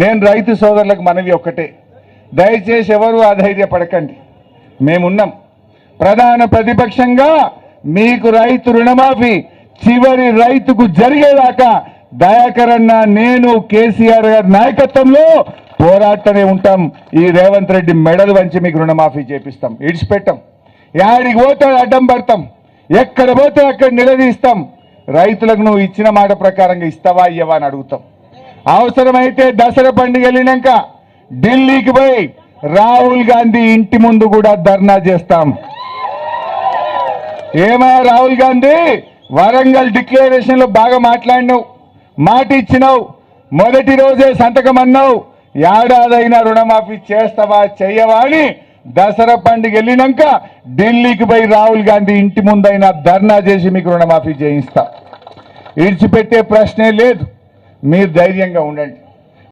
నేను రైతు సోదరులకు మనవి ఒక్కటే, దయచేసి ఎవరు అధైర్యపడకండి. మేమున్నాం. ప్రధాన ప్రతిపక్షంగా మీకు రైతు రుణమాఫీ చివరి రైతుకు జరిగేదాకా దయాకర్ అన్న, నేను, కేసీఆర్ గారి నాయకత్వంలో పోరాటనే ఉంటాం. ఈ రేవంత్ రెడ్డి మెడలు వంచి మీకు రుణమాఫీ చేపిస్తాం, ఇడిచిపెట్టాం. యాడికి పోతే అడ్డం పడతాం, ఎక్కడ పోతే అక్కడ నిలదీస్తాం. రైతులకు నువ్వు ఇచ్చిన మాట ప్రకారంగా ఇస్తావా ఇయ్యవా అని అడుగుతాం. అవసరమైతే దసరా పండుగ వెళ్ళినాక ఢిల్లీకి పోయి రాహుల్ గాంధీ ఇంటి ముందు కూడా ధర్నా చేస్తాం. ఏమయ్యా రాహుల్ గాంధీ, వరంగల్ డిక్లరేషన్ లో బాగా మాట్లాడినావు, మాట ఇచ్చినావు, మొదటి రోజే సంతకం అన్నావు. ఏడాదైనా రుణమాఫీ చేస్తావా చెయ్యవా అని దసరా పండుగ వెళ్ళినాక ఢిల్లీకి పోయి రాహుల్ గాంధీ ఇంటి ముందైనా ధర్నా చేసి మీకు రుణమాఫీ చేయిస్తా. ఇడిచిపెట్టే ప్రశ్నే లేదు. మీరు ధైర్యంగా ఉండండి.